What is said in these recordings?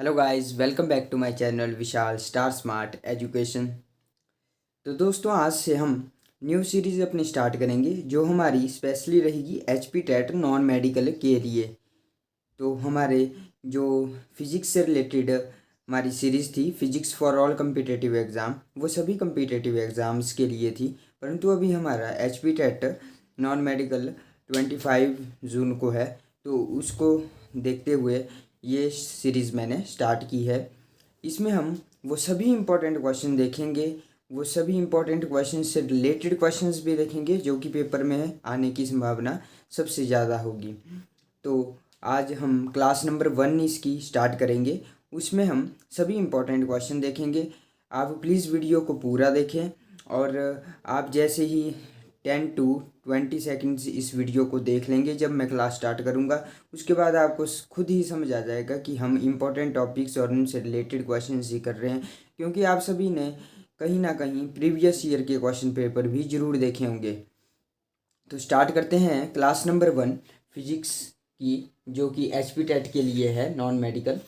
Hello guys, welcome back to my channel Vishal star smart education. तो दोस्तों, आज से हम न्यू सीरीज़ अपनी स्टार्ट करेंगे जो हमारी स्पेशली रहेगी एचपी टेट नॉन मेडिकल के लिए। तो हमारे जो फिजिक्स से रिलेटेड हमारी सीरीज़ थी, physics for all competitive exam, वो सभी कम्पिटिटिव एग्ज़ाम्स के लिए थी। परंतु अभी हमारा एचपी टेट नॉन मेडिकल 25 जून को है, तो उसको देखते हुए ये सीरीज़ मैंने स्टार्ट की है। इसमें हम वो सभी इम्पोर्टेंट क्वेश्चन देखेंगे, वो सभी इम्पोर्टेंट क्वेश्चन से रिलेटेड क्वेश्चंस भी देखेंगे जो कि पेपर में आने की संभावना सबसे ज़्यादा होगी। तो आज हम क्लास नंबर 1 इसकी स्टार्ट करेंगे। उसमें हम सभी इम्पोर्टेंट क्वेश्चन देखेंगे। आप प्लीज़ वीडियो को पूरा देखें और आप जैसे ही 10 to 20 सेकेंड्स इस वीडियो को देख लेंगे जब मैं क्लास स्टार्ट करूंगा, उसके बाद आपको खुद ही समझ आ जाएगा कि हम इम्पोर्टेंट टॉपिक्स और उनसे रिलेटेड क्वेश्चंस ही कर रहे हैं, क्योंकि आप सभी ने कहीं ना कहीं प्रीवियस ईयर के क्वेश्चन पेपर भी ज़रूर देखे होंगे। तो स्टार्ट करते हैं क्लास नंबर 1 फिजिक्स की, जो कि एचपी टेट के लिए है नॉन मेडिकल।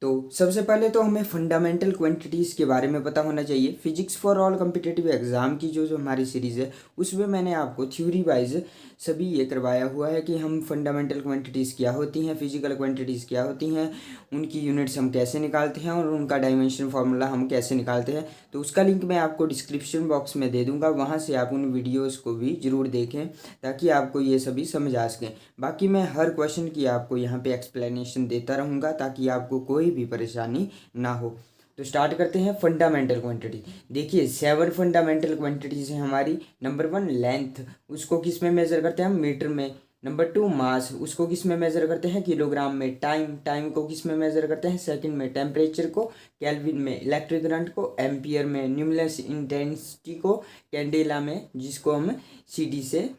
तो सबसे पहले तो हमें फंडामेंटल क्वांटिटीज़ के बारे में पता होना चाहिए। Physics for all competitive exam की जो जो हमारी सीरीज़ है, उसमें मैंने आपको थ्योरी वाइज सभी ये करवाया हुआ है कि हम फंडामेंटल क्वांटिटीज़ क्या होती हैं, फिजिकल क्वांटिटीज़ क्या होती हैं, उनकी यूनिट्स हम कैसे निकालते हैं और उनका डायमेंशन फार्मूला हम कैसे निकालते हैं। तो उसका लिंक मैं आपको डिस्क्रिप्शन बॉक्स में दे दूँगा, वहाँ से आप उन वीडियोज़ को भी ज़रूर देखें ताकि आपको ये सभी समझ आ सकें। बाकी मैं हर क्वेश्चन की आपको यहाँ पे एक्सप्लेनेशन देता रहूँगा ताकि आपको कोई भी परेशानी ना हो। तो स्टार्ट करते हैं फंडामेंटल क्वांटिटी। देखिए 7 फंडामेंटल क्वांटिटीज़ हैं हमारी। नंबर 1 लेंथ, उसको किस में मेज़र करते हैं हम, मीटर में। नंबर 2 मास, उसको किस में मेज़र करते हैं, किलोग्राम में। टाइम को किस में मेज़र करते हैं, सेकंड में। टेम्परेचर को केल्विन में। इलेक्ट्रिक करंट को एम्पियर में। न्यूमिनस इंटेंसिटी को कैंडेला में, जिसको हम सीडी से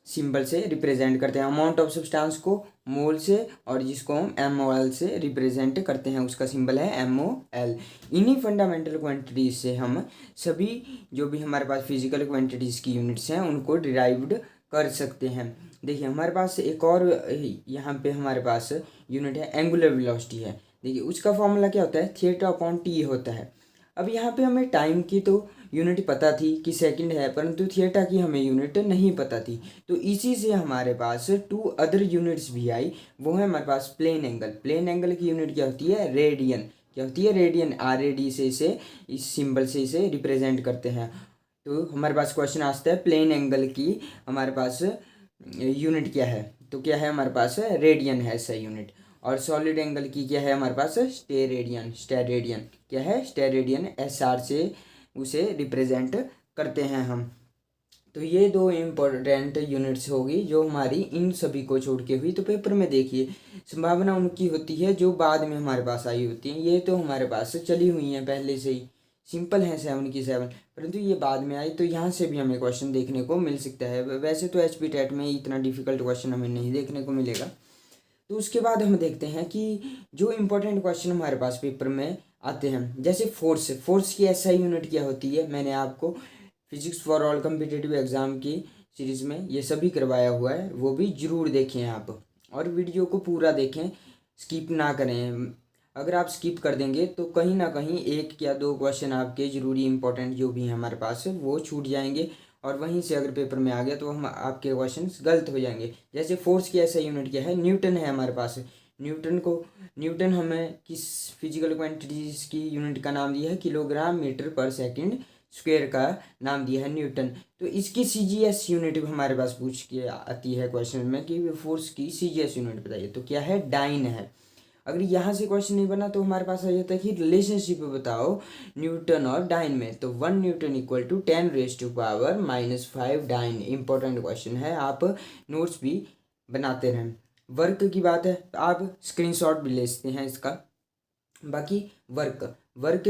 सिंबल से रिप्रेजेंट करते हैं। अमाउंट ऑफ सब्सटेंस को मोल से, और जिसको हम MOL से रिप्रेजेंट करते हैं, उसका सिंबल है MOL। इन्हीं फंडामेंटल क्वांटिटीज से हम सभी जो भी हमारे पास फिजिकल क्वांटिटीज़ की यूनिट्स हैं उनको डिराइव्ड कर सकते हैं। देखिए हमारे पास एक और यहाँ पे हमारे पास यूनिट है, एंगुलर वेलोसिटी है। देखिए उसका फॉर्मूला क्या होता है, θ/t होता है। अब यहाँ पे हमें टाइम की तो यूनिट पता थी कि सेकंड है, परंतु थिएटा की हमें यूनिट नहीं पता थी। तो इसी से हमारे पास 2 अदर यूनिट्स भी आई। वो है हमारे पास प्लेन एंगल। प्लेन एंगल की यूनिट क्या होती है, रेडियन। क्या होती है, रेडियन। RAD से इसे, इस सिंबल से इसे रिप्रेजेंट करते हैं। तो हमारे पास क्वेश्चन आता है प्लेन एंगल की हमारे पास यूनिट क्या है, तो क्या है हमारे पास, रेडियन है सही यूनिट। और सॉलिड एंगल की क्या है हमारे पास, स्टेरेडियन। स्टेरेडियन क्या है, स्टेरेडियन। SR से उसे रिप्रेजेंट करते हैं हम। तो ये 2 इम्पोर्टेंट यूनिट्स होगी जो हमारी इन सभी को छोड़ के हुई। तो पेपर में देखिए संभावना उनकी होती है जो बाद में हमारे पास आई होती हैं। ये तो हमारे पास चली हुई हैं पहले से ही, सिंपल है 7 की 7, परंतु ये बाद में आई। तो यहाँ से भी हमें क्वेश्चन देखने को मिल सकता है। वैसे तो एचपी टेट में इतना डिफिकल्ट क्वेश्चन हमें नहीं देखने को मिलेगा। तो उसके बाद हम देखते हैं कि जो इम्पोर्टेंट क्वेश्चन हमारे पास पेपर में आते हैं, जैसे फोर्स। फोर्स की SI यूनिट क्या होती है, मैंने आपको physics for all competitive exam की सीरीज़ में ये सभी करवाया हुआ है, वो भी ज़रूर देखें आप, और वीडियो को पूरा देखें, स्किप ना करें। अगर आप स्किप कर देंगे तो कहीं ना कहीं 1 या 2 क्वेश्चन आपके ज़रूरी इंपॉर्टेंट जो भी हैं हमारे पास वो छूट जाएंगे, और वहीं से अगर पेपर में आ गया तो हम आपके क्वेश्चन गलत हो जाएंगे। जैसे फोर्स की SI यूनिट क्या है, न्यूटन है हमारे पास। न्यूटन हमें किस फिजिकल क्वांटिटीज़ की यूनिट का नाम दिया है, किलोग्राम मीटर पर सेकंड स्क्वायर का नाम दिया है न्यूटन। तो इसकी CGS यूनिट हमारे पास पूछ के आती है क्वेश्चन में कि फोर्स की CGS यूनिट बताइए, तो क्या है, डाइन है। अगर यहाँ से क्वेश्चन नहीं बना तो हमारे पास आ जाता है कि रिलेशनशिप बताओ न्यूटन और डाइन में। तो 1 newton equal to 10⁻⁻⁵ dyne. Important question है, आप नोट्स भी बनाते रहें। वर्क की बात है तो आप स्क्रीनशॉट भी ले सकते हैं इसका। बाकी वर्क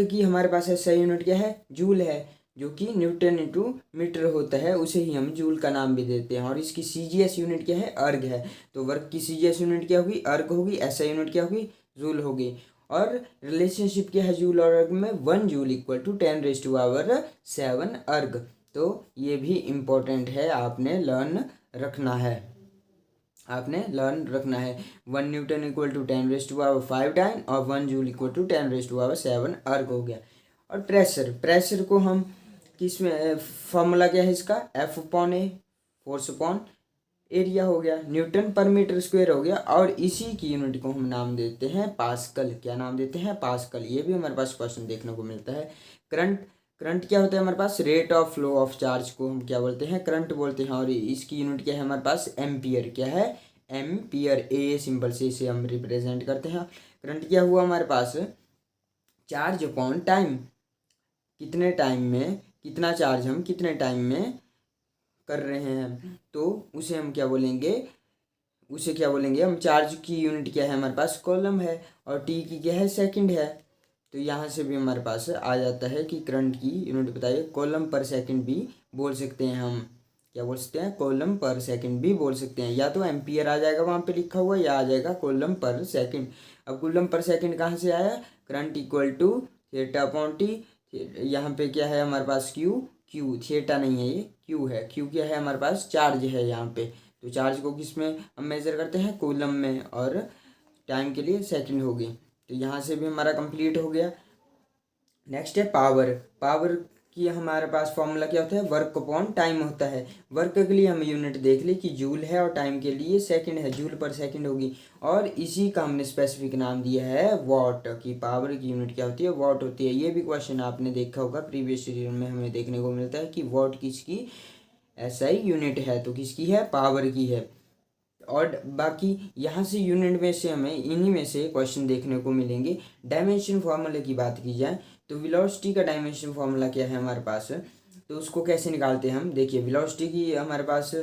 की हमारे पास SI यूनिट क्या है, जूल है, जो कि न्यूटन इंटू मीटर होता है, उसे ही हम जूल का नाम भी देते हैं। और इसकी CGS यूनिट क्या है, अर्ग है। तो वर्क की CGS यूनिट क्या होगी, अर्ग होगी। SI यूनिट क्या होगी, जूल होगी। और रिलेशनशिप क्या है जूल और अर्ग में, 1 जूल इक्वल टू 10⁻⁷ अर्ग। तो ये भी इम्पोर्टेंट है, आपने लर्न रखना है। आपने लर्न रखना है। 1 न्यूटन इक्वल टू 10⁵ टाइम और 1 जूल इक्वल टू 10�7 अर्ग हो गया। और प्रेशर, प्रेशर को हम किस में, फॉर्मूला क्या है इसका, F/A, फोर्स अपॉन एरिया हो गया, न्यूटन पर मीटर स्क्वायर हो गया। और इसी की यूनिट को हम नाम देते हैं पास्कल। क्या नाम देते हैं, पास्कल। ये भी हमारे पास क्वेश्चन देखने को मिलता है। करंट, करंट क्या होता है हमारे पास, rate of flow of charge को हम क्या बोलते हैं, करंट बोलते हैं। और इसकी यूनिट क्या है हमारे पास, एम्पियर। क्या है, एम्पियर। ए सिंबल से इसे हम रिप्रेजेंट करते हैं। करंट क्या हुआ हमारे पास, चार्ज अपॉन टाइम, कितने टाइम में, कितना चार्ज हम कितने टाइम में कर रहे हैं, तो उसे हम क्या बोलेंगे, उसे क्या बोलेंगे हम, चार्ज की यूनिट क्या है हमारे पास, कॉलम है। और टी की क्या है, सेकंड है। तो यहाँ से भी हमारे पास आ जाता है कि करंट की यूनिट बताइए, कॉलम पर सेकंड भी बोल सकते हैं हम। क्या बोल सकते हैं, कॉलम पर सेकंड भी बोल सकते हैं। या तो एम्पियर आ जाएगा वहाँ पे लिखा हुआ, या आ जाएगा कॉलम पर सेकंड। अब कूलम पर सेकंड कहाँ से आया, current equal to theta upon t. यहाँ पे क्या है हमारे पास, क्यू, क्यू थीटा नहीं है, ये क्यू है। क्यू क्या है हमारे पास, चार्ज है यहाँ पे। तो चार्ज को किस में हम मेजर करते हैं, कूलम में। और टाइम के लिए सेकंड होगी। तो यहाँ से भी हमारा कंप्लीट हो गया। नेक्स्ट है पावर। पावर की हमारे पास फॉर्मूला क्या होता है, वर्क अपॉन टाइम होता है। वर्क के लिए हम यूनिट देख ली कि जूल है, और टाइम के लिए सेकंड है, जूल पर सेकंड होगी। और इसी का हमने स्पेसिफिक नाम दिया है वॉट, की पावर की यूनिट क्या होती है, वॉट होती है। ये भी क्वेश्चन आपने देखा होगा प्रीवियस ईयर में, हमें देखने को मिलता है कि वॉट किसकी SI यूनिट है, तो किसकी है, पावर की है। और बाकी यहाँ से यूनिट में से हमें इन्हीं में से क्वेश्चन देखने को मिलेंगे। डायमेंशन फार्मूले की बात की जाए तो वेलोसिटी का डायमेंशन फार्मूला क्या है हमारे पास, तो उसको कैसे निकालते हैं हम, देखिए वेलोसिटी की हमारे पास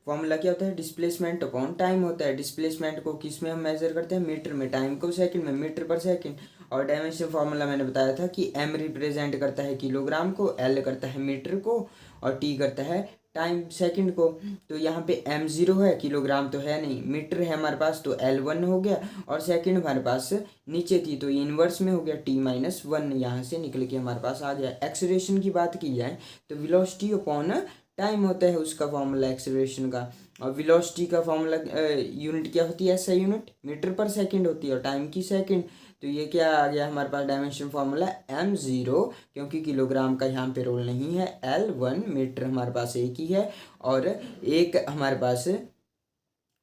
फॉर्मूला क्या होता है, डिस्प्लेसमेंट अपॉन टाइम होता है। डिस्प्लेसमेंट को किस में हम मेजर करते हैं, मीटर में, टाइम को सेकंड में, मीटर पर सेकंड। और डायमेंशन फार्मूला मैंने बताया था कि m रिप्रेजेंट करता है किलोग्राम को, L करता है मीटर को, और T करता है टाइम सेकंड को। तो यहाँ पे m0 है, किलोग्राम तो है नहीं, मीटर है हमारे पास तो L1 हो गया, और सेकंड हमारे पास नीचे थी तो इनवर्स में हो गया T-1, यहाँ से निकल के हमारे पास आ गया। एक्सेलरेशन की बात की जाए तो वेलोसिटी अपॉन टाइम होता है उसका फॉर्मूला एक्सेलरेशन का। और वेलोसिटी का फॉर्मूला यूनिट क्या होती है, SI यूनिट मीटर पर सेकंड होती है, और टाइम की सेकंड। तो ये क्या आ गया हमारे पास डायमेंशन फार्मूला, m0, क्योंकि किलोग्राम का यहाँ पे रोल नहीं है, L1 मीटर हमारे पास एक ही है, और एक हमारे पास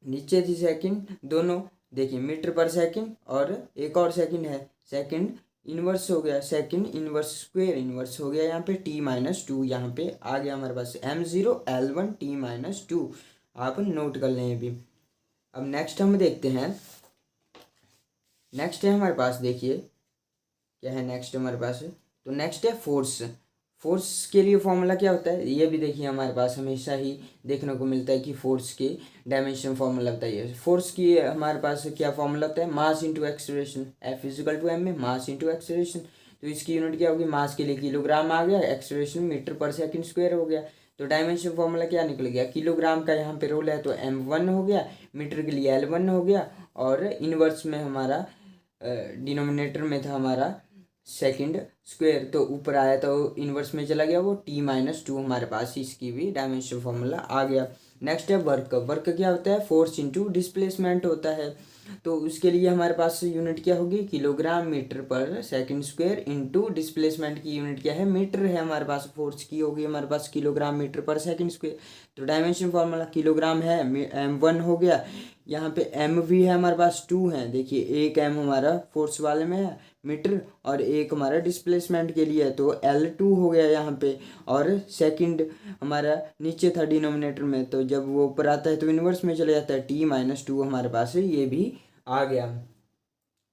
नीचे थी सेकंड, दोनों देखिए मीटर पर सेकंड, और एक और सेकंड है, सेकंड इनवर्स हो गया, सेकंड इनवर्स स्क्वायर इनवर्स हो गया। यहाँ पे T-2 यहाँ पे आ गया हमारे पास, m0 L1 T-2। आप नोट कर लें अभी। अब नेक्स्ट हम देखते हैं, नेक्स्ट है हमारे पास, देखिए क्या है नेक्स्ट हमारे पास, तो नेक्स्ट है फोर्स। फोर्स के लिए फॉर्मूला क्या होता है, ये भी देखिए हमारे पास हमेशा ही देखने को मिलता है कि फोर्स के डायमेंशन फॉर्मूला बताइए। फोर्स की हमारे पास क्या फॉर्मूला होता है, मास इंटू एक्सेलरेशन, F=m में मास इंटू एक्सेलरेशन। तो इसकी यूनिट क्या होगी, मास के लिए किलोग्राम आ गया, एक्सेलरेशन मीटर पर सेकंड स्क्वायर हो गया। तो डायमेंशन फॉर्मूला क्या निकल गया, किलोग्राम का यहाँ पे रोल है तो m1 हो गया, मीटर के लिए L1 हो गया, और इनवर्स में हमारा डिनोमिनेटर में था हमारा सेकंड स्क्वायर, तो ऊपर आया तो इनवर्स में चला गया, वो T-2 हमारे पास इसकी भी डायमेंशन फॉर्मूला आ गया। नेक्स्ट है वर्क। वर्क क्या होता है, फोर्स इंटू डिस्प्लेसमेंट होता है। तो उसके लिए हमारे पास यूनिट क्या होगी, किलोग्राम मीटर पर सेकंड स्क्वायर इंटू डिस्प्लेसमेंट की यूनिट क्या है, मीटर है हमारे पास, फोर्स की होगी हमारे पास किलोग्राम मीटर पर सेकंड स्क्वायर। तो डायमेंशन फार्मूला किलोग्राम है, m1 हो गया, यहाँ पे m भी है हमारे पास 2 है, देखिए एक m हमारा फोर्स वाले में है मीटर, और एक हमारा डिस्प्लेसमेंट के लिए है तो L2 हो गया यहाँ पे। और सेकंड हमारा नीचे था डिनोमिनेटर में, तो जब वो ऊपर आता है तो इनवर्स में चले जाता है, T-2 हमारे पास है, ये भी आ गया।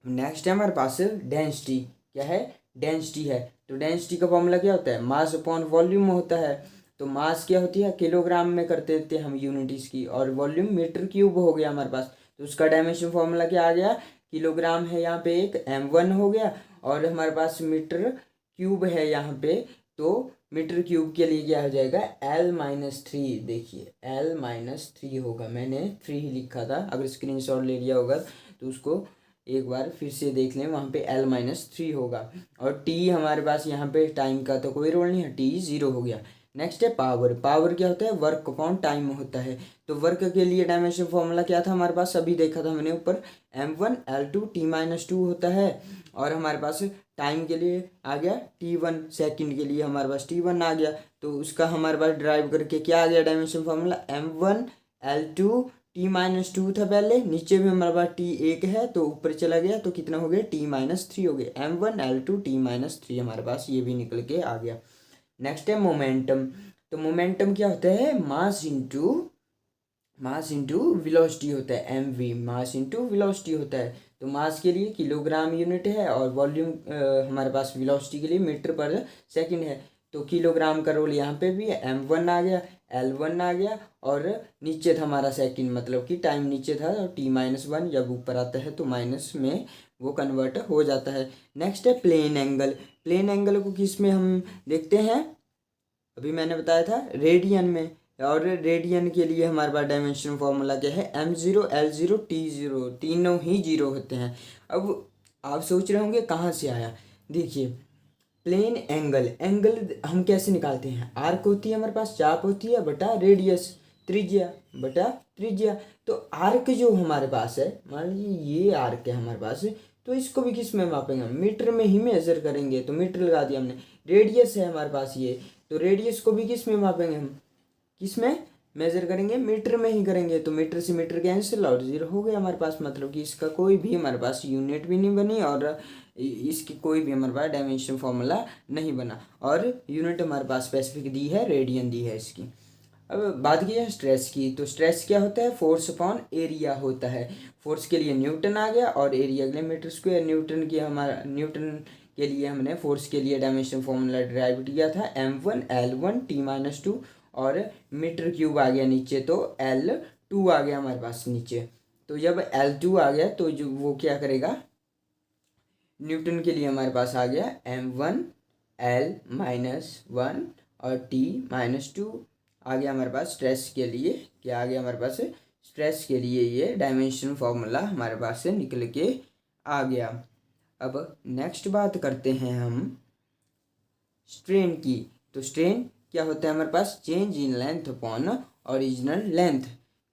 नेक्स्ट है हमारे पास डेंसिटी। क्या है, डेंसिटी है। तो डेंसिटी का फॉर्मूला क्या होता है, मास अपॉन वॉल्यूम होता है। तो मास क्या होती है, किलोग्राम में करते थे हम यूनिट इसकी, और वॉल्यूम मीटर क्यूब हो गया हमारे पास। तो उसका डायमेंशन फॉर्मूला क्या आ गया, किलोग्राम है यहाँ पे एक, m1 हो गया, और हमारे पास मीटर क्यूब है यहाँ पे, तो मीटर क्यूब के लिए क्या हो जाएगा, L-3। देखिए L-3 होगा, मैंने 3 ही लिखा था, अगर स्क्रीनशॉट ले लिया होगा तो उसको एक बार फिर से देख लें, वहाँ पे L-3 होगा। और T हमारे पास यहाँ पे टाइम का तो कोई रोल नहीं है, T0 हो गया। नेक्स्ट है पावर। पावर क्या होता है, वर्क अपॉन टाइम होता है। तो वर्क के लिए डायमेंशन फॉर्मूला क्या था हमारे पास, अभी देखा था हमने ऊपर, m1l2t-2 होता है। और हमारे पास टाइम के लिए आ गया t1, सेकंड के लिए हमारे पास t1 आ गया। तो उसका हमारे पास ड्राइव करके क्या आ गया डायमेंशन फॉर्मूला, m1l2t-2 था पहले, नीचे भी हमारे पास t1 है तो ऊपर चला गया तो कितना हो गया, t-3 हो गया, m1l2t-3 हमारे पास ये भी निकल के आ गया। नेक्स्ट है मोमेंटम। तो मोमेंटम क्या होता है, मास इंटू वेलोसिटी होता है, mv, मास इंटू वेलोसिटी होता है। तो मास के लिए किलोग्राम यूनिट है और वॉल्यूम हमारे पास वेलोसिटी के लिए मीटर पर सेकंड है। तो किलोग्राम का रोल यहाँ पे भी है, m1 आ गया, l1 आ गया, और नीचे था हमारा सेकंड, मतलब कि टाइम नीचे था और t-1 जब ऊपर आता है तो माइनस में वो कन्वर्ट हो जाता है। नेक्स्ट है प्लेन एंगल। प्लेन एंगल को किस में हम देखते हैं, अभी मैंने बताया था रेडियन में। और रेडियन के लिए हमारे पास डायमेंशन फॉर्मूला क्या है, m0 l0 t0, तीनों ही जीरो होते हैं। अब आप सोच रहे होंगे कहाँ से आया, देखिए प्लेन एंगल हम कैसे निकालते हैं, आर्क होती है हमारे पास, चाप होती है बटा रेडियस, त्रिज्या बटा त्रिज्या। तो आर्क जो हमारे पास है, मान लीजिए ये आर्क है हमारे पास, तो इसको भी किस में मापेंगे, मीटर में ही मेजर करेंगे, तो मीटर लगा दिया हमने। रेडियस है हमारे पास ये, तो रेडियस को भी किस में मापेंगे हम, किस में मेजर करेंगे, मीटर में ही करेंगे। तो मीटर से मीटर कैंसिल और जीरो हो गया हमारे पास, मतलब कि इसका कोई भी हमारे पास यूनिट भी नहीं बनी और इसकी कोई भी हमारे पास डायमेंशन फॉर्मूला नहीं बना। और यूनिट हमारे पास स्पेसिफिक दी है, रेडियन दी है इसकी। अब बात की है स्ट्रेस की। तो स्ट्रेस क्या होता है, फोर्स अपॉन एरिया होता है। फोर्स के लिए न्यूटन आ गया और एरिया के लिए मीटर स्क्वायर। न्यूटन के लिए हमने फोर्स के लिए डायमेंशन फॉर्मूला ड्राइव किया था, m1l1t-2, और मीटर क्यूब आ गया नीचे तो l2 आ गया हमारे पास नीचे। तो जब l2 आ गया तो जो वो क्या करेगा, न्यूटन के लिए हमारे पास आ गया m1l-1 और t-2 आ गया हमारे पास। स्ट्रेस के लिए क्या आ गया हमारे पास, स्ट्रेस के लिए ये डायमेंशन फॉर्मूला हमारे पास से निकल के आ गया। अब नेक्स्ट बात करते हैं हम स्ट्रेन की। तो स्ट्रेन क्या होता है हमारे पास, change in length upon original length.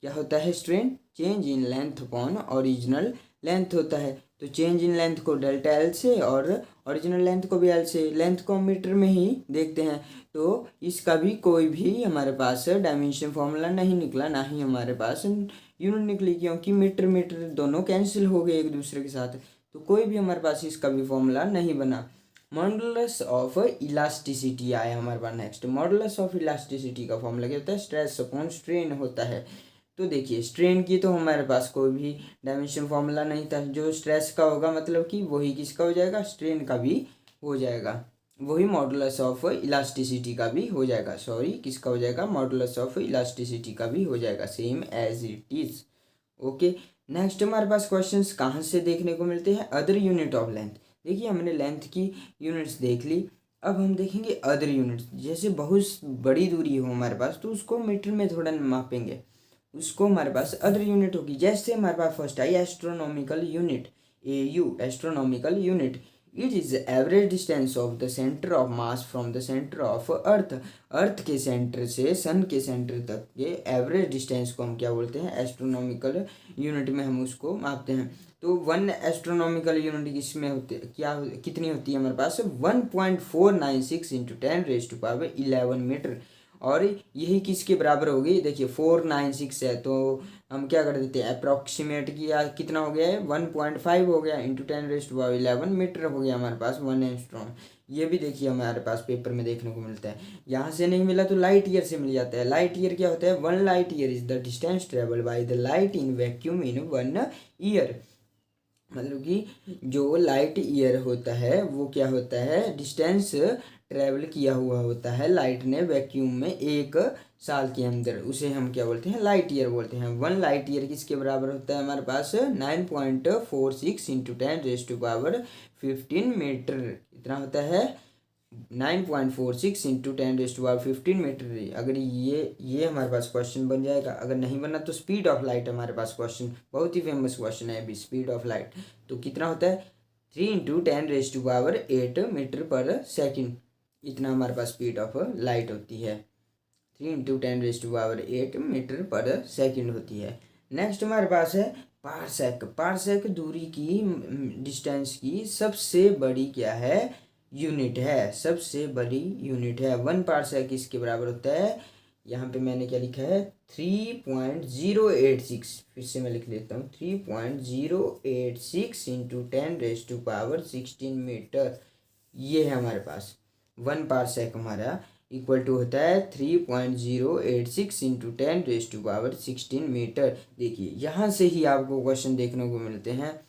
क्या होता है strain, change in length upon original length होता है। तो चेंज इन लेंथ को डेल्टा एल से और ओरिजिनल लेंथ को भी एल से, लेंथ को मीटर में ही देखते हैं। तो इसका भी कोई भी हमारे पास डायमेंशन फॉर्मूला नहीं निकला, ना ही हमारे पास यूनिट निकली, क्योंकि मीटर मीटर दोनों कैंसिल हो गए एक दूसरे के साथ। तो कोई भी हमारे पास इसका भी फॉर्मूला नहीं बना। मॉडुलस ऑफ इलास्टिसिटी आया हमारे पास नेक्स्ट। मॉडुलस ऑफ इलास्टिसिटी का फॉर्मूला क्या होता है, स्ट्रेस अपॉन स्ट्रेन होता है। तो देखिए स्ट्रेन की तो हमारे पास कोई भी डायमेंशन फॉर्मूला नहीं था, जो स्ट्रेस का होगा मतलब कि वही किसका हो जाएगा, स्ट्रेन का भी हो जाएगा, वही मॉडुलस ऑफ इलास्टिसिटी का भी हो जाएगा, सॉरी किसका हो जाएगा, मॉडुलस ऑफ इलास्टिसिटी का भी हो जाएगा, same as it is. Okay, next हमारे पास क्वेश्चंस कहाँ से देखने को मिलते हैं, अदर यूनिट ऑफ लेंथ। देखिए हमने लेंथ की यूनिट्स देख ली, अब हम देखेंगे अदर यूनिट्स। जैसे बहुत बड़ी दूरी हो हमारे पास तो उसको मीटर में थोड़ा मापेंगे, उसको हमारे पास अदर यूनिट होगी। जैसे हमारे पास first I astronomical unit, AU astronomical unit. It is average distance of the centre of mass from the centre of earth. Earth के सेंटर से सन के सेंटर तक के एवरेज डिस्टेंस को हम क्या बोलते हैं, एस्ट्रोनॉमिकल यूनिट में हम उसको मापते हैं। तो 1 एस्ट्रोनॉमिकल यूनिट किसमें होते, क्या कितनी होती है हमारे पास, 1.496 इंटू 10⁻11 मीटर। और यही किसके बराबर होगी, देखिए 496 है तो हम क्या कर देते हैं, अप्रॉक्सीमेट किया, कितना हो गया है 1.5 हो गया, इंटू 10⁻11 मीटर हो गया हमारे पास 1 एंगस्ट्रॉम। ये भी देखिए हमारे पास पेपर में देखने को मिलता है। यहाँ से नहीं मिला तो लाइट ईयर से मिल जाता है। लाइट ईयर क्या होता है, 1 light year is the distance travel by the light in vacuum in 1 year. मतलब कि जो लाइट ईयर होता है वो क्या होता है, डिस्टेंस ट्रेवल किया हुआ होता है लाइट ने वैक्यूम में 1 साल के अंदर, उसे हम क्या बोलते हैं, लाइट ईयर बोलते हैं। 1 लाइट ईयर किसके बराबर होता है हमारे पास, 9.46 इंटू 10⁻15 मीटर। कितना होता है, 9.46 इंटू 10⁻15 मीटर। अगर ये हमारे पास क्वेश्चन बन जाएगा, अगर नहीं बना तो स्पीड ऑफ लाइट हमारे पास क्वेश्चन, बहुत ही फेमस क्वेश्चन है अभी, स्पीड ऑफ लाइट। तो कितना होता है, 3 इंटू 10⁻8 मीटर पर सेकेंड। इतना हमारे पास स्पीड ऑफ लाइट होती है। 3 × 10⁸ मीटर पर सेकंड होती है। नेक्स्ट हमारे पास है पारसेक। पारसेक दूरी की डिस्टेंस की सबसे बड़ी क्या है, यूनिट है, सबसे बड़ी यूनिट है। 1 पारसेक इसके बराबर होता है, यहाँ पे मैंने क्या लिखा है 3.086, फिर से मैं लिख लेता हूँ 3.086 × 10⁻16 मीटर। ये है हमारे पास 1 पारसेक हमारा इक्वल टू होता है 3.086 × 10⁻16 मीटर। देखिए यहाँ से ही आपको क्वेश्चन देखने को मिलते हैं।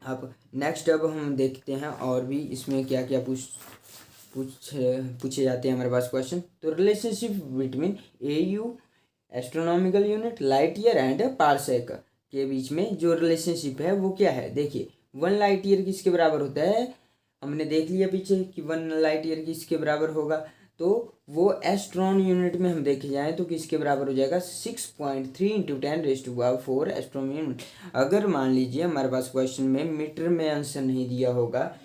अब नेक्स्ट अब हम देखते हैं और भी इसमें क्या क्या पूछे जाते हैं हमारे पास क्वेश्चन। तो relationship between AU astronomical unit, light year and parsec के बीच में जो रिलेशनशिप है वो क्या है। देखिए 1 लाइट ईयर किसके बराबर होता है, हमने देख लिया पीछे कि 1 लाइट ईयर किसके बराबर होगा, तो वो एस्ट्रॉन यूनिट में हम देखे जाएँ तो किसके बराबर हो जाएगा 6.3 × 10⁻4 एस्ट्रॉन यूनिट। अगर मान लीजिए हमारे पास क्वेश्चन में मीटर में आंसर नहीं दिया होगा,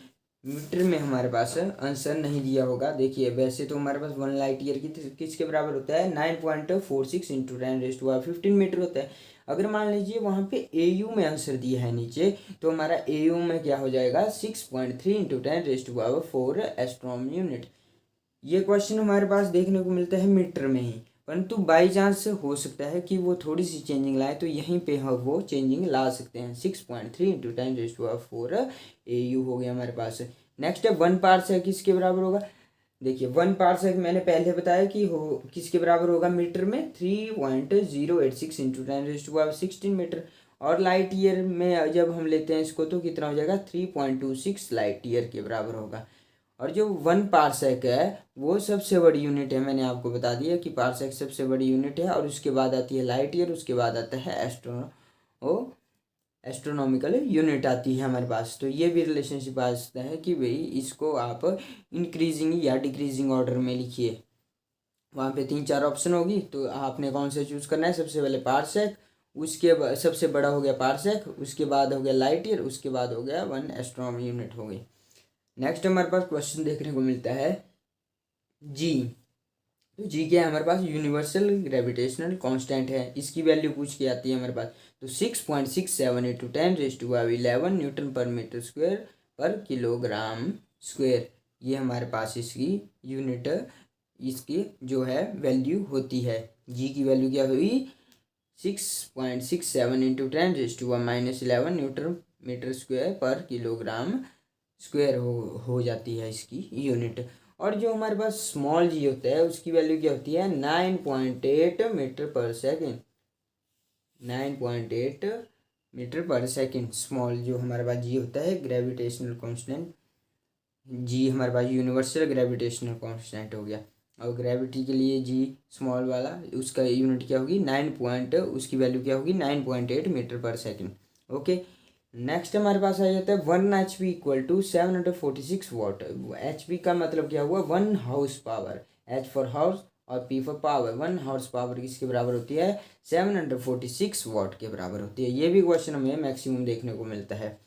मीटर में हमारे पास आंसर नहीं दिया होगा, देखिए वैसे तो हमारे पास 1 लाइट ईयर की किसके बराबर होता है 9.46 × 10⁻15 मीटर होता है। अगर मान लीजिए वहाँ पे AU में आंसर दिया है नीचे, तो हमारा AU में क्या हो जाएगा 6.3 × 10⁻4 एस्ट्रॉन यूनिट। ये क्वेश्चन हमारे पास देखने को मिलता है मीटर में ही, परंतु बाई चांस हो सकता है कि वो थोड़ी सी चेंजिंग लाए, तो यहीं पे हम वो चेंजिंग ला सकते हैं। 6.3 × 10⁻4 AU हो गया हमारे पास। नेक्स्ट है 1 पारसेक किसके बराबर होगा। देखिए 1 पारसेक मैंने पहले बताया कि हो किसके बराबर होगा मीटर में 3.086 × 10⁻16 मीटर, और लाइट ईयर में जब हम लेते हैं इसको तो कितना हो जाएगा 3.26 लाइट ईयर के बराबर होगा। और जो 1 पारसेक है वो सबसे बड़ी यूनिट है, मैंने आपको बता दिया कि पारसेक सबसे बड़ी यूनिट है, और उसके बाद आती है लाइट ईयर, उसके बाद आता है एस्ट्रोनॉमिकल यूनिट आती है हमारे पास। तो ये भी रिलेशनशिप आ सकता है कि भाई इसको आप इंक्रीजिंग या डिक्रीजिंग ऑर्डर में लिखिए। वहाँ पे 3-4 ऑप्शन होगी, तो आपने कौन सा चूज़ करना है। सबसे पहले पारसेक, उसके सबसे बड़ा हो गया पारसेक, उसके बाद हो गया लाइट ईयर, उसके बाद हो गया 1 एस्ट्रोनॉमी यूनिट हो गई। नेक्स्ट हमारे पास क्वेश्चन देखने को मिलता है जी। तो जी क्या है हमारे पास, यूनिवर्सल ग्रेविटेशनल कांस्टेंट है, इसकी वैल्यू पूछ के आती है हमारे पास। तो 6.67 × 10⁻11 न्यूटन पर मीटर स्क्वायर पर किलोग्राम स्क्वायर, ये हमारे पास इसकी यूनिट, इसकी जो है वैल्यू होती है। जी की वैल्यू क्या हुई 6.67 × 10⁻11 न्यूटन मीटर स्क्वायर पर किलोग्राम स्क्वायर हो जाती है इसकी यूनिट। और जो हमारे पास स्मॉल जी होता है उसकी वैल्यू क्या होती है 9.8 मीटर पर सेकेंड, 9.8 मीटर पर सेकेंड स्मॉल जो हमारे पास जी होता है ग्रेविटेशनल कांस्टेंट। जी हमारे पास यूनिवर्सल ग्रेविटेशनल कांस्टेंट हो गया, और ग्रेविटी के लिए जी स्मॉल वाला उसका यूनिट क्या होगी उसकी वैल्यू क्या होगी 9.8 मीटर पर सेकेंड। ओके, नेक्स्ट हमारे पास आ जाता है 1 HP equal to 746 watt. HP का मतलब क्या हुआ 1 house power, H for house और P for power. 1 house power किसके बराबर होती है 746 वाट के बराबर होती है। ये भी क्वेश्चन हमें मैक्सिमम देखने को मिलता है।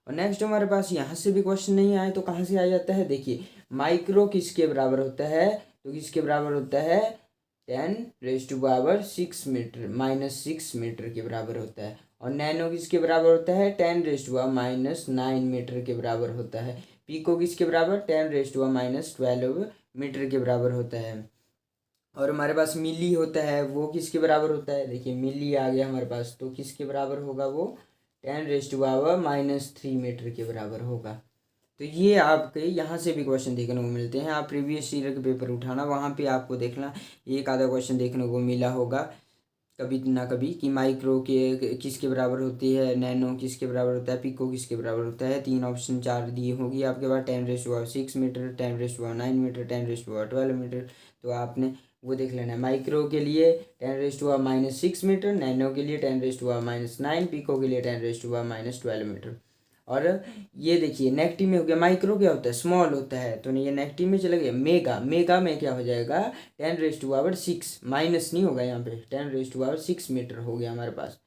और नेक्स्ट हमारे पास यहाँ से भी क्वेश्चन नहीं आए तो कहाँ से आ जाता है, देखिए माइक्रो किसके बराबर होता है, तो किसके बराबर होता है 10⁻6 मीटर -6 मीटर के बराबर होता है। और नैनो किसके बराबर होता है 10⁻⁹ मीटर के बराबर होता है। पीको किसके बराबर 10⁻12 मीटर के बराबर होता है। और हमारे पास मिली होता है वो किसके बराबर होता है, देखिए मिली आ गया हमारे पास, तो किसके बराबर होगा वो 10⁻³ मीटर के बराबर होगा। तो ये आपके यहाँ से भी क्वेश्चन देखने को मिलते हैं। आप प्रीवियस ईयर के पेपर उठाना, वहाँ पे आपको देखना एक आधा क्वेश्चन देखने को मिला होगा कभी ना कभी कि माइक्रो के किसके बराबर होती है, नैनो किसके बराबर होता है, पिको किसके बराबर होता है। 3 ऑप्शन 4 दिए होगी आपके पास 10⁻6 मीटर, 10⁻9 मीटर, 10⁻12 मीटर। तो आपने वो देख लेना है। माइक्रो के लिए 10⁻6 मीटर, नैनो के लिए 10⁻9, पिको के लिए 10⁻12 मीटर। और ये देखिए नेगेटिव में हो गया, माइक्रो क्या होता है स्मॉल होता है, तो ये नेगेटिव में चला गया। मेगा, मेगा में क्या हो जाएगा 10⁻6, माइनस नहीं होगा यहाँ पे 10⁻6 मीटर हो गया हमारे पास,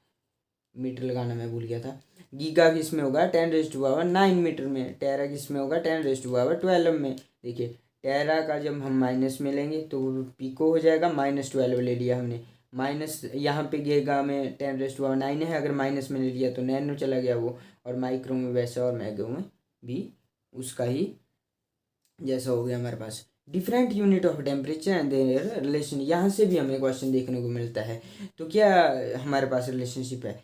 मीटर लगाना मैं भूल गया था। गीगा किस में होगा 10⁻9 मीटर में, टेरा किस में होगा 10⁻12 में। देखिए टेरा का जब हम माइनस में लेंगे तो पिको हो जाएगा, -12 ले लिया हमने, माइनस यहाँ पे गेगा में 10⁻9 है, अगर माइनस में ले लिया तो नैनो चला गया वो, और माइक्रो में वैसा, और मैगो में भी उसका ही जैसा हो गया हमारे पास। Different unit of temperature and their relation, यहाँ से भी हमें क्वेश्चन देखने को मिलता है। तो क्या हमारे पास रिलेशनशिप है,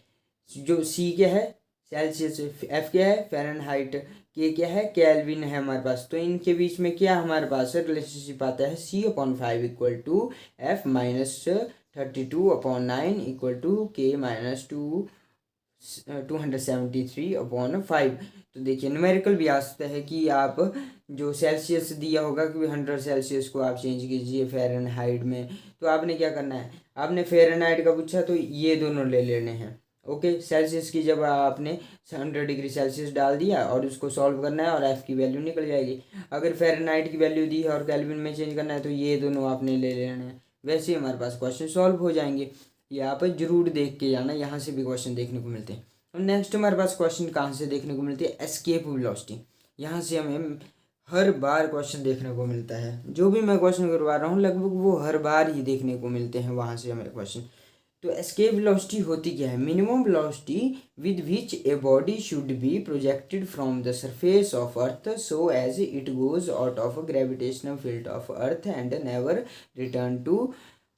जो सी क्या है सेल्सियस, एफ क्या है फ़ारेनहाइट, के क्या है केल्विन है हमारे पास, तो इनके बीच में क्या हमारे पास रिलेशनशिप आता है, C/5 equal to F -32/9 equal to K -273/5। तो देखिए न्यूमेरिकल भी आ सकता है कि आप जो सेल्सियस दिया होगा कि 100 सेल्सियस को आप चेंज कीजिए फ़ारेनहाइट में, तो आपने क्या करना है, आपने फ़ारेनहाइट का पूछा तो ये दोनों ले लेने हैं। ओके, सेल्सियस की जब आपने 100 डिग्री सेल्सियस डाल दिया और उसको सॉल्व करना है और एफ़ की वैल्यू निकल जाएगी। अगर फ़ारेनहाइट की वैल्यू दी है और केल्विन में चेंज करना है तो ये दोनों आपने ले लेने हैं, वैसे ही हमारे पास क्वेश्चन सॉल्व हो जाएंगे। ये आप जरूर देख के जाना, यहाँ से भी क्वेश्चन देखने को मिलते हैं। और नेक्स्ट हमारे पास क्वेश्चन कहाँ से देखने को मिलती है, एस्केप वेलोसिटी। यहाँ से हमें हर बार क्वेश्चन देखने को मिलता है, जो भी मैं क्वेश्चन करवा रहा हूँ लगभग वो हर बार ही देखने को मिलते हैं वहाँ से हमें क्वेश्चन। तो एस्केप वेलोसिटी होती क्या है, minimum velocity with which a body should be projected from the surface of earth so as it goes out of gravitational field of earth and never return to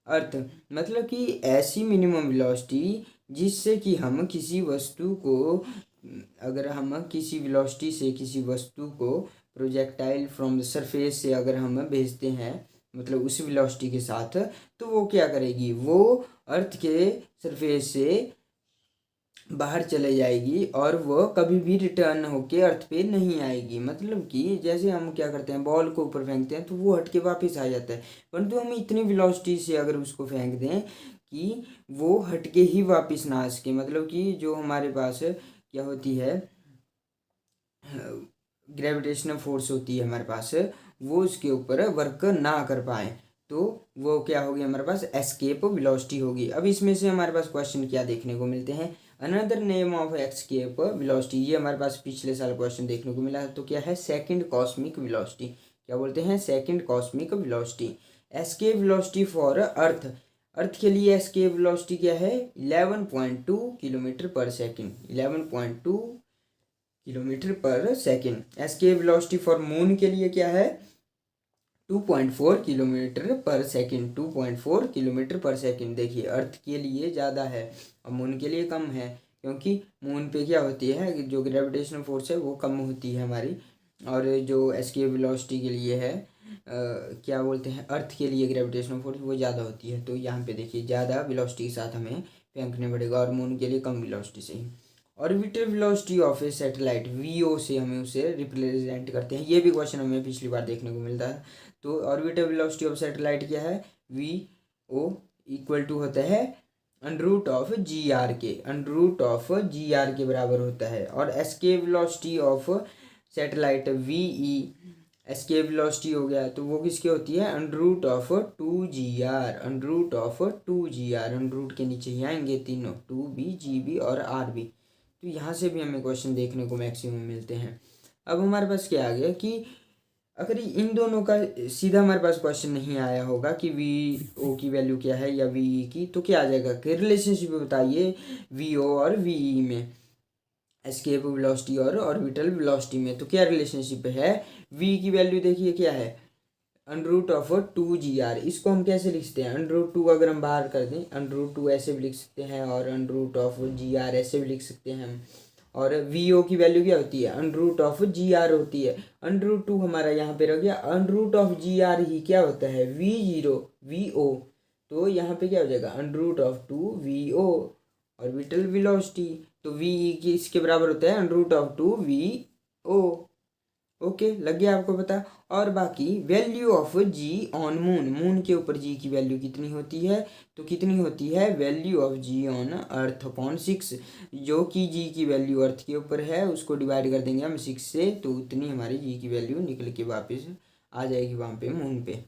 earth. मतलब कि ऐसी minimum velocity जिससे कि हम किसी वस्तु को, अगर हम किसी वेलोसिटी से किसी वस्तु को प्रोजेक्टाइल फ्रॉम द सरफेस से अगर हम भेजते हैं, मतलब उस वेलोसिटी के साथ, तो वो क्या करेगी, वो अर्थ के सरफेस से बाहर चले जाएगी और वो कभी भी रिटर्न होके अर्थ पे नहीं आएगी। मतलब कि जैसे हम क्या करते हैं, बॉल को ऊपर फेंकते हैं तो वो हट के वापस आ जाता है, परंतु हम इतनी वेलोसिटी से अगर उसको फेंक दें कि वो हट के ही वापस ना आ सके, मतलब कि जो हमारे पास क्या होती है ग्रेविटेशनल फोर्स होती है हमारे पास, वो उसके ऊपर वर्क ना कर पाए, तो वो क्या होगी हमारे पास एस्केप वेलोसिटी होगी। अब इसमें से हमारे पास क्वेश्चन क्या देखने को मिलते हैं, another name of escape velocity, ये हमारे पास पिछले साल क्वेश्चन देखने को मिला है, तो क्या है सेकंड कॉस्मिक वेलोसिटी, क्या बोलते हैं second cosmic velocity. Escape velocity for earth, earth के लिए एस्केप वेलोसिटी क्या है 11.2 kilometre per second, 11.2 kilometre per second. Escape velocity for moon के लिए क्या है 2.4 kilometre per second, 2.4 kilometre per second. देखिए अर्थ के लिए ज़्यादा है और मून के लिए कम है, क्योंकि मून पे क्या होती है कि जो ग्रेविटेशनल फोर्स है वो कम होती है हमारी, और जो एस्केप वेलोसिटी के लिए है क्या बोलते हैं अर्थ के लिए ग्रेविटेशनल फोर्स वो ज़्यादा होती है। तो यहाँ पे देखिए ज़्यादा वेलोसिटी के साथ हमें फेंकने पड़ेगा, और मून के लिए कम वेलोसिटी से ही। Orbital velocity of a satellite, V O से हमें उसे रिप्रेजेंट करते हैं, ये भी क्वेश्चन हमें पिछली बार देखने को मिलता है। तो ऑर्बिटल वेलोसिटी ऑफ सैटेलाइट क्या है, वी ओ इक्वल टू होता है √g r के, √g r के बराबर होता है। और escape velocity of satellite V E, escape velocity हो गया तो वो किसकी होती है √2gr, √2gr, अंडर के नीचे ही आएंगे तीनों 2b gb और rb। तो यहाँ से भी हमें क्वेश्चन देखने को मैक्सिमम मिलते हैं। अब हमारे पास क्या आ गया कि अगर इन दोनों का सीधा हमारे पास क्वेश्चन नहीं आया होगा कि वी ओ की वैल्यू क्या है या वी ई की, तो क्या आ जाएगा कि रिलेशनशिप बताइए वी ओ और वी ई में, एस्केप वेलोसिटी और ऑर्बिटल वेलोसिटी में। तो क्या रिलेशनशिप है, वी की वैल्यू देखिए क्या है √2gr, इसको हम कैसे लिख सकते हैं √2 अगर हम बाहर कर दें √2 ऐसे भी लिख सकते हैं, और √gr ऐसे भी लिख सकते हैं हम। और वी ओ की वैल्यू क्या होती है √g r होती है, √2 हमारा यहाँ पे रह गया, √g r ही क्या होता है वी ओ, तो यहाँ पे क्या हो जाएगा √2 ऑर्बिटल वेलोसिटी, तो वी की इसके बराबर होता है √2 ओके, लग गया आपको पता। और बाकी value of g on moon, moon के ऊपर जी की वैल्यू कितनी होती है, तो कितनी होती है value of g on earth upon 6, जो कि जी की वैल्यू अर्थ के ऊपर है उसको डिवाइड कर देंगे हम 6 से, तो उतनी हमारी जी की वैल्यू निकल के वापस आ जाएगी वहाँ पे मून पे।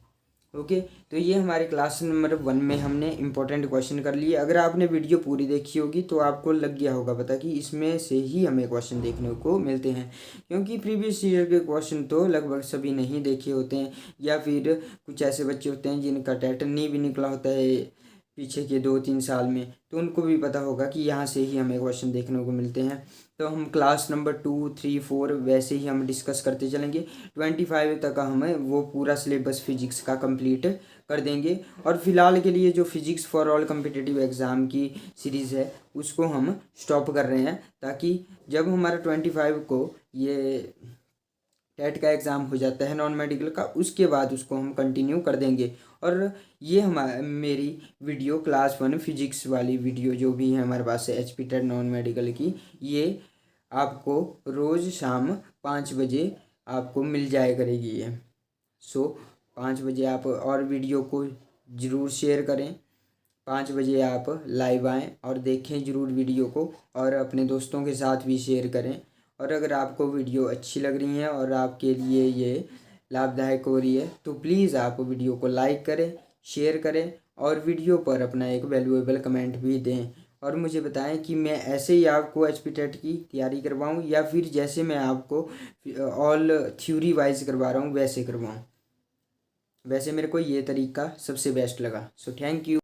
ओके, तो ये हमारे क्लास नंबर 1 में हमने इम्पोर्टेंट क्वेश्चन कर लिए। अगर आपने वीडियो पूरी देखी होगी तो आपको लग गया होगा पता कि इसमें से ही हमें क्वेश्चन देखने को मिलते हैं, क्योंकि प्रीवियस ईयर के क्वेश्चन तो लगभग सभी नहीं देखे होते हैं, या फिर कुछ ऐसे बच्चे होते हैं जिनका टेट नहीं भी निकला होता है पीछे के 2-3 साल में, तो उनको भी पता होगा कि यहाँ से ही हमें क्वेश्चन देखने को मिलते हैं। तो हम क्लास नंबर 2, 3, 4 वैसे ही हम डिस्कस करते चलेंगे। 25 तक हमें वो पूरा सिलेबस फिजिक्स का कंप्लीट कर देंगे। और फिलहाल के लिए जो physics for all competitive exam की सीरीज़ है उसको हम स्टॉप कर रहे हैं, ताकि जब हमारा 25 को ये टेट का एग्ज़ाम हो जाता है नॉन मेडिकल का, उसके बाद उसको हम कंटिन्यू कर देंगे। और ये मेरी वीडियो क्लास 1 फिजिक्स वाली वीडियो जो भी है हमारे पास H P TET non medical की, ये आपको रोज़ शाम 5 बजे आपको मिल जाया करेगी ये। सो 5 बजे आप और वीडियो को ज़रूर शेयर करें। 5 बजे आप लाइव आएँ और देखें ज़रूर वीडियो को, और अपने दोस्तों के साथ भी शेयर करें। और अगर आपको वीडियो अच्छी लग रही है और आपके लिए ये लाभदायक हो रही है तो प्लीज़ आप वीडियो को लाइक करें, शेयर करें, और वीडियो पर अपना एक वैल्यूएबल कमेंट भी दें। और मुझे बताएं कि मैं ऐसे ही आपको एच पी टेट की तैयारी करवाऊँ, या फिर जैसे मैं आपको ऑल थ्योरी वाइज करवा रहा हूँ वैसे करवाऊँ। वैसे मेरे को ये तरीका सबसे बेस्ट लगा। So thank you.